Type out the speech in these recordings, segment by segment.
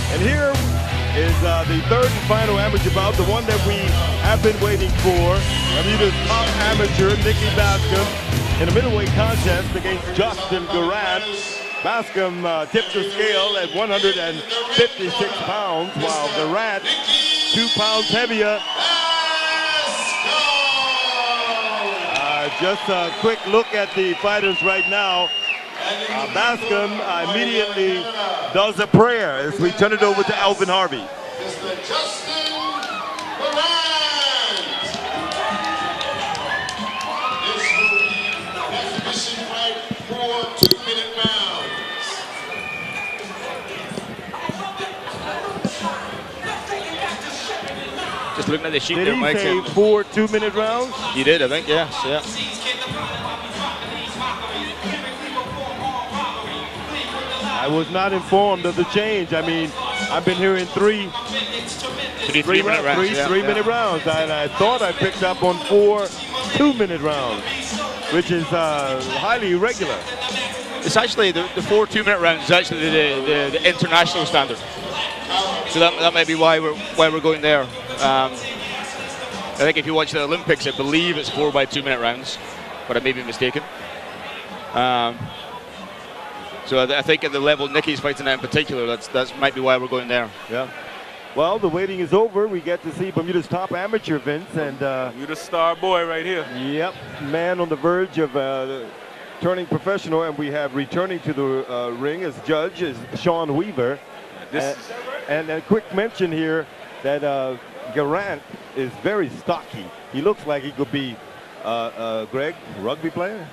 And here is the third and final amateur bout, the one that we have been waiting for. Bermuda's top amateur, Nikki Bascome, in a middleweight contest against Justin Garant. Bascome tipped the scale at 156 pounds, while Garant 2 pounds heavier. Just a quick look at the fighters right now. Bascome immediately does a prayer as we turn it over to Alvin Harvey. Mr. Justin Garant. This will be an exhibition fight for 2-minute rounds. Just looking at the sheet Did there, he Mike. say 4 2-minute rounds? He did, I think, yes, yeah. I was not informed of the change. I mean, I've been hearing three Three-minute rounds. Three-minute rounds. And I thought I picked up on 4 2-minute rounds, which is highly irregular. It's actually, the 4 2-minute rounds is actually the international standard. So that may be why we're going there. I think if you watch the Olympics, I believe it's 4 by 2-minute rounds, but I may be mistaken. So I think at the level Nikki's fighting at in particular, that's might be why we're going there. Yeah. Well, the waiting is over. We get to see Bermuda's top amateur, Vince, and You're the star boy right here. Yep, man on the verge of turning professional, and we have returning to the ring as judge is Sean Weaver. And a quick mention here that Garant is very stocky. He looks like he could be Greg, rugby player,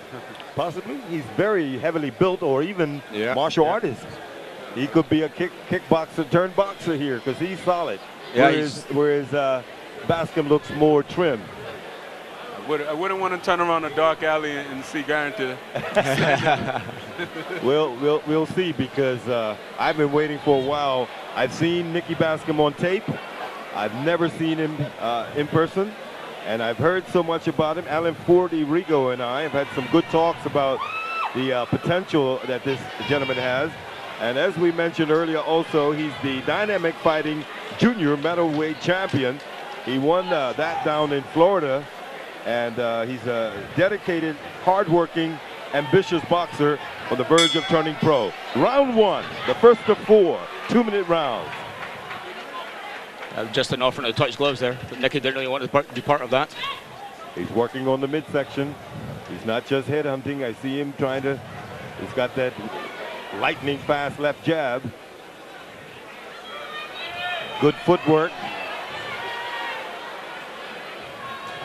possibly. He's very heavily built, or even martial artist. He could be a kickboxer turned boxer here because he's solid. Yeah, whereas Bascome looks more trim. I wouldn't want to turn around a dark alley and see Garant. We'll see, because I've been waiting for a while. I've seen Nikki Bascome on tape. I've never seen him in person, and I've heard so much about him. Alan Rigo and I have had some good talks about the potential that this gentleman has. And as we mentioned earlier also, he's the dynamic fighting junior middleweight champion. He won that down in Florida. And he's a dedicated, hardworking, ambitious boxer on the verge of turning pro. Round 1, the first of 4 2-minute rounds. Justin offering to touch gloves there, but Nikki didn't really want to be part of that. He's working on the midsection. He's not just headhunting. I see him trying to, he's got that lightning fast left jab. Good footwork.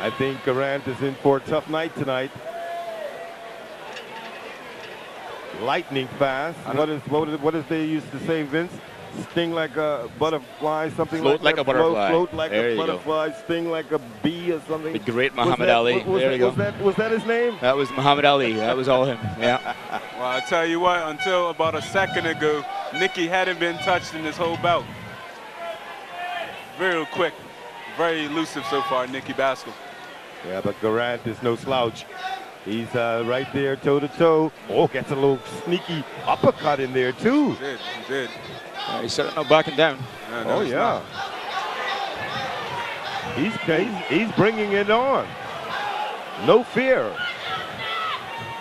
I think Garant is in for a tough night tonight. Lightning fast. What is they used to say, Vince? Sting like a butterfly, something float like a butterfly. Float like there a butterfly, sting like a bee or something. The great Muhammad Ali. There you go. Was that his name? That was Muhammad Ali. That was all him. Yeah. Well, I tell you what, until about a second ago, Nikki hadn't been touched in this whole bout. Very quick, very elusive so far, Nikki Bascome. Yeah, but Garant is no slouch. He's right there, toe-to-toe. Oh, gets a little sneaky uppercut in there, too. He did. He's setting up, backing down. Oh, yeah. He's bringing it on. No fear.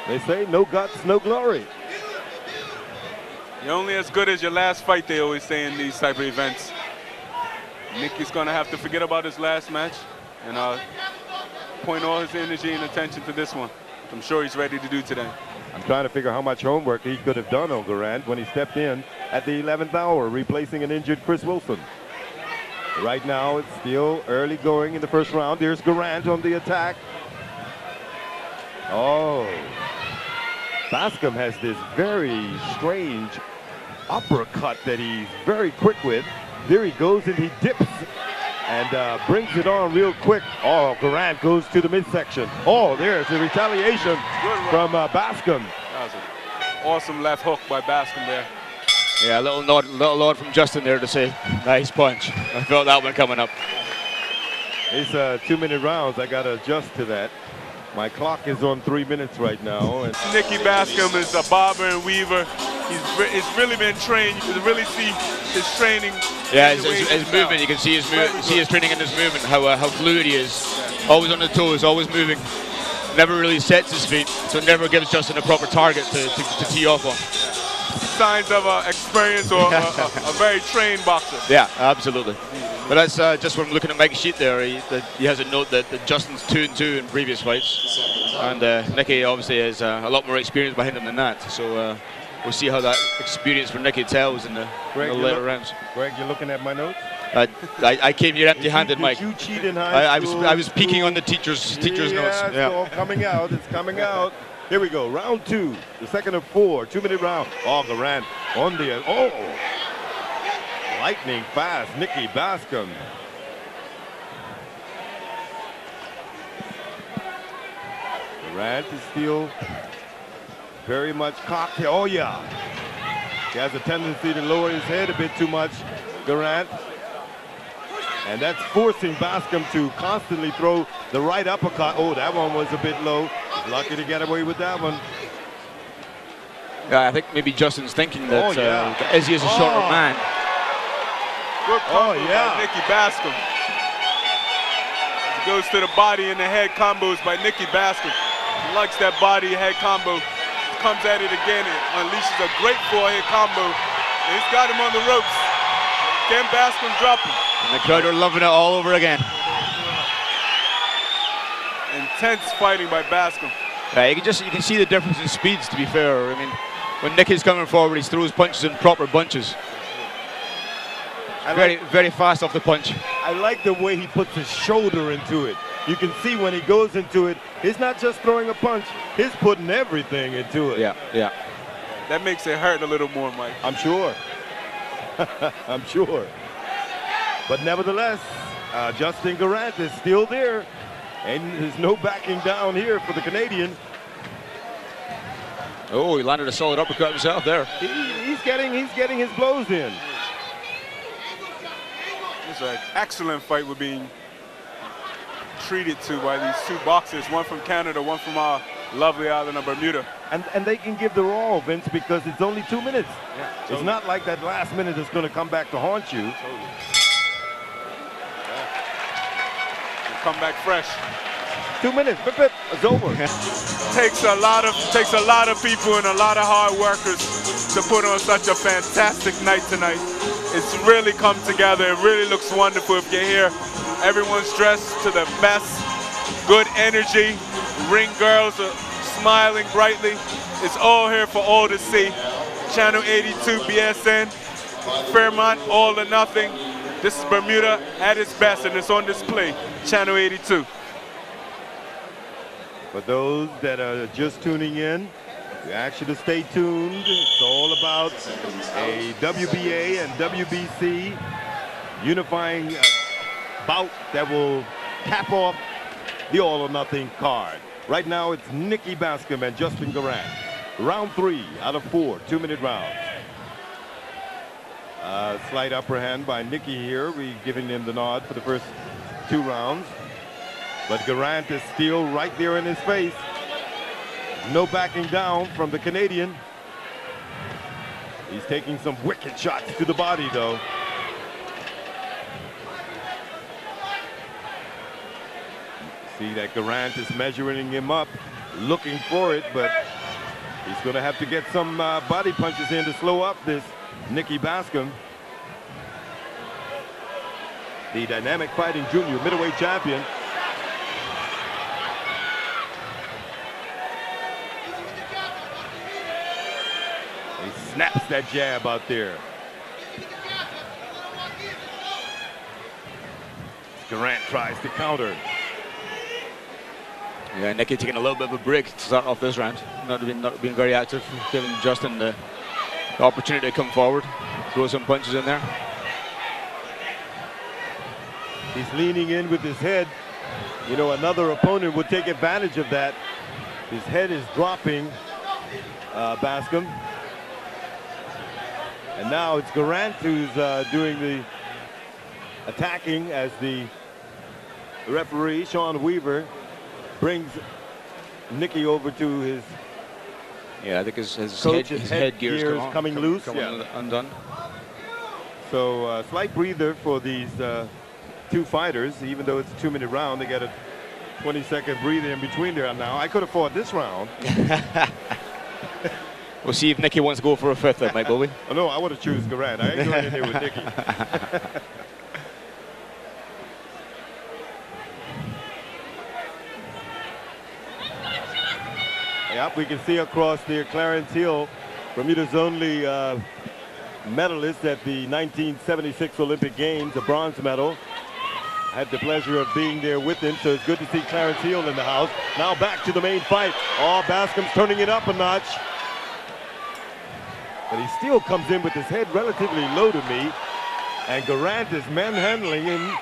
They say no guts, no glory. You're only as good as your last fight, they always say in these type of events. Nikki's going to have to forget about his last match and point all his energy and attention to this one. I'm sure he's ready to do today. I'm trying to figure how much homework he could have done on Garant when he stepped in at the 11th hour, replacing an injured Chris Wilson. Right now, it's still early going in the first round. There's Garant on the attack. Oh. Bascome has this very strange uppercut that he's very quick with. There he goes, and he dips and brings it on real quick. Oh, Garant goes to the midsection. Oh, there's the retaliation from Bascome. That was an awesome left hook by Bascome there. Yeah, a little nod from Justin there to say, nice punch. I felt that one coming up. It's 2-minute rounds. I got to adjust to that. My clock is on 3 minutes right now. And Nikki Bascome is a bobber and weaver. He's really been trained. You can really see his training. Yeah, his movement. You can see his training and his movement. How fluid he is. Always on the toes, always moving. Never really sets his feet, so it never gives Justin a proper target to tee off on. Signs of experience or a very trained boxer. Yeah, absolutely. But that's just when I'm looking at Mike's sheet there. He has a note that Justin's 2-2 in previous fights, and Nikki obviously has a lot more experience behind him than that. So we'll see how that experience for Nikki tells in the later rounds. Greg, you're looking at my notes? I came here empty-handed, Mike. You cheat in high school? I was peeking on the teacher's notes. Yeah, it's all coming out. It's coming out. Here we go. Round 2, the second of 4, 2-minute round. Oh, Garant on the lightning fast. Nikki Bascome. Garant is still very much cocked. Oh yeah. He has a tendency to lower his head a bit too much, Garant. And that's forcing Bascome to constantly throw the right uppercut. Oh, that one was a bit low. He's lucky to get away with that one. Yeah, I think maybe Justin's thinking that as he is a shorter man. Good combo by Nikki Bascome. He goes to the body and the head combos by Nikki Bascome. He likes that body head combo. Comes at it again and unleashes a great forehead combo. And he's got him on the ropes. Again, Bascome dropping. And the crowd are loving it all over again. Intense fighting by Bascome. Yeah, you can see the difference in speeds, to be fair. I mean, when Nicky's coming forward, he throws punches in proper bunches. Very fast off the punch. I like the way he puts his shoulder into it. You can see when he goes into it, he's not just throwing a punch, he's putting everything into it. Yeah. That makes it hurt a little more, Mike. I'm sure. I'm sure. But nevertheless, Justin Garant is still there. And there's no backing down here for the Canadian. Oh, he landed a solid uppercut himself there. He's getting his blows in. It's an excellent fight we're being treated to by these two boxers, one from Canada, one from our lovely island of Bermuda. And they can give their all, Vince, because it's only 2 minutes. Yeah, totally. It's not like that last minute is going to come back to haunt you. Totally. Come back fresh. 2 minutes, it's over. Takes a lot of people and a lot of hard workers to put on such a fantastic night tonight. It's really come together. It really looks wonderful. If you're here, everyone's dressed to the best. Good energy. Ring girls are smiling brightly. It's all here for all to see. Channel 82 BSN, Fairmont, All or Nothing. This is Bermuda at its best, and it's on display. Channel 82. For those that are just tuning in, we ask you to stay tuned. It's all about a WBA and WBC unifying bout that will cap off the All or Nothing card. Right now, it's Nikki Bascome and Justin Garant. Round 3 out of 4, 2-minute rounds. Slight upper hand by Nikki here. We're giving him the nod for the first 2 rounds. But Garant is still right there in his face. No backing down from the Canadian. He's taking some wicked shots to the body, though. See that Garant is measuring him up, looking for it, but he's going to have to get some body punches in to slow up this Nikki Bascome. The dynamic fighting junior middleweight champion. He snaps that jab out there. Garant tries to counter. Yeah, Nikki taking a little bit of a break to start off this round. Not being very active, giving Justin the opportunity to come forward, throw some punches in there. He's leaning in with his head. You know, another opponent would take advantage of that. His head is dropping, Bascome. And now it's Garant who's doing the attacking as the referee, Sean Weaver, brings Nikki over to his Yeah, I think his headgear is coming loose. Undone. So slight breather for these two fighters. Even though it's a 2-minute round, they got a 20-second breather in between there. Now I could have fought this round. We'll see if Nikki wants to go for a fifth, then, Mike, will we? Oh, no, I would have choose Garant. I ain't going in there with Nikki. Yep, we can see across there Clarence Hill, Bermuda's only medalist at the 1976 Olympic Games, a bronze medal. I had the pleasure of being there with him, so it's good to see Clarence Hill in the house. Now back to the main fight. Oh, Bascome's turning it up a notch. But he still comes in with his head relatively low to me. And Garant is manhandling him.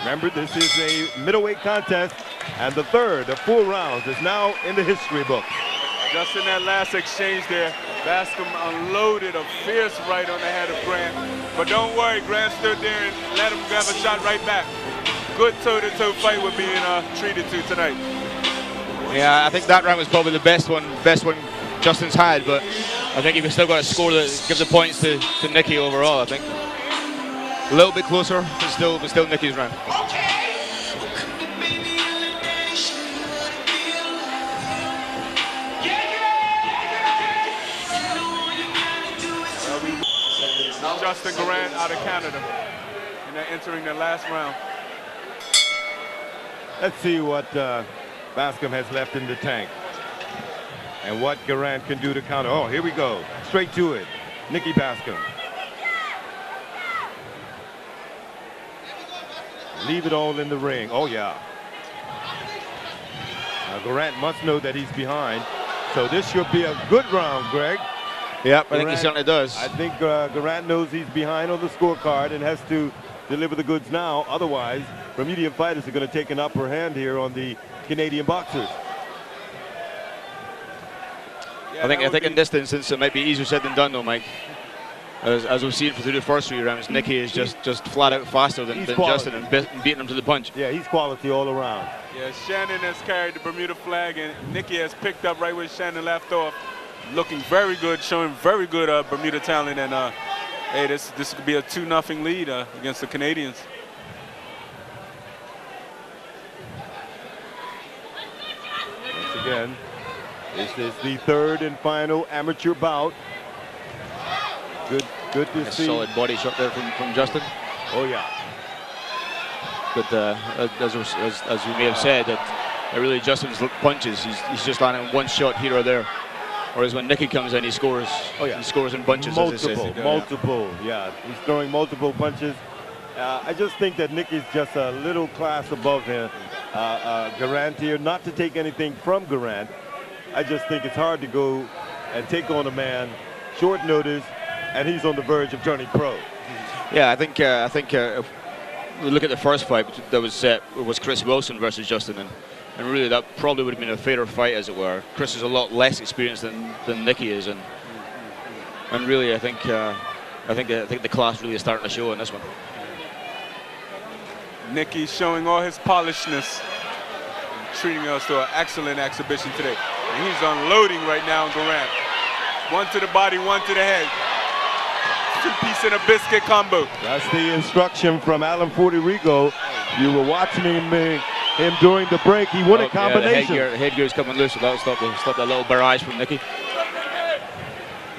Remember, this is a middleweight contest, and the third of 4 rounds is now in the history book. Just in that last exchange there, Bascome unloaded a fierce right on the head of Grant. But don't worry, Grant stood there and let him grab a shot right back. Good toe-to-toe fight we're being treated to tonight. Yeah, I think that round was probably the best one Justin's had, but I think he's still got a score that gives the points to Nikki overall, I think. A little bit closer, but still Nikki's round. Justin Garant out of Canada, and they're entering the last round. Let's see what Bascome has left in the tank and what Garant can do to counter. Oh, here we go. Straight to it. Nikki Bascome. Leave it all in the ring. Oh, yeah. Now, Garant must know that he's behind. So this should be a good round, Greg. Yep, I think he certainly does. I think Garant knows he's behind on the scorecard and has to deliver the goods now. Otherwise, Bermudian fighters are going to take an upper hand here on the Canadian boxers. Yeah, I think in this instance it might be easier said than done, though, Mike. As we've seen through the first 3 rounds, Nikki is just flat out faster than Justin and beating him to the punch. Yeah, he's quality all around. Yeah, Shannon has carried the Bermuda flag, and Nikki has picked up right where Shannon left off. Looking very good, showing very good Bermuda talent, and hey, this could be a 2-0 lead against the Canadians. Once again, this is the 3rd and final amateur bout. Good to see. Solid body shot there from Justin. Oh yeah. But as we may have said, that really Justin's punches, he's just landing one shot here or there. Whereas when Nikki comes in, he scores. Oh yeah, he scores in bunches. Multiple. Yeah, he's throwing multiple punches. I just think that Nikki's just a little class above him, Garant here. Not to take anything from Garant, I just think it's hard to go and take on a man short notice, and he's on the verge of turning pro. Yeah, I think if we look at the first fight that was set, it was Chris Wilson versus Justin, and really that probably would have been a fairer fight, as it were. Chris is a lot less experienced than Nikki is, and really I think the class really is starting to show in this one. Nikki showing all his polishness, treating us to an excellent exhibition today. And he's unloading right now on Garant. One to the body, one to the head. 2-piece and a biscuit combo. That's the instruction from Alan Forterigo. You were watching him during the break. He won a combination. Yeah, the headgear's coming loose, so that'll stop that little barrage from Nikki.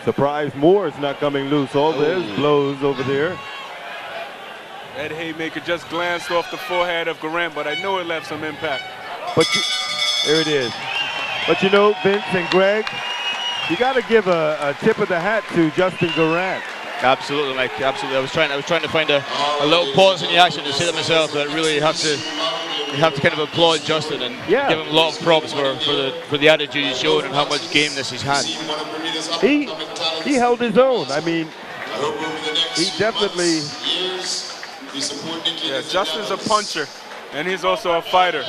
Surprise, more is not coming loose. Oh, there's blows over there. That haymaker just glanced off the forehead of Garant, but I know it left some impact. But there it is. But you know, Vince and Greg, you got to give a tip of the hat to Justin Garant. Absolutely, Mike. Absolutely. I was trying to find a little pause in the action to say to myself that really you have to kind of applaud Justin and give him a lot of props for the attitude he's shown and how much gameness he's had. He held his own. I mean, he definitely. Yeah, Justin's a puncher, and he's also a fighter.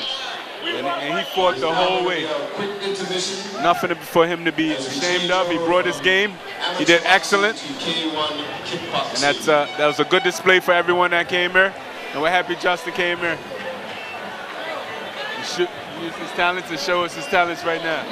And he fought the whole way. Nothing for him to be ashamed of. He brought his game. He did excellent. And that was a good display for everyone that came here. And we're happy Justin came here. He should use his talents and show us his talents right now.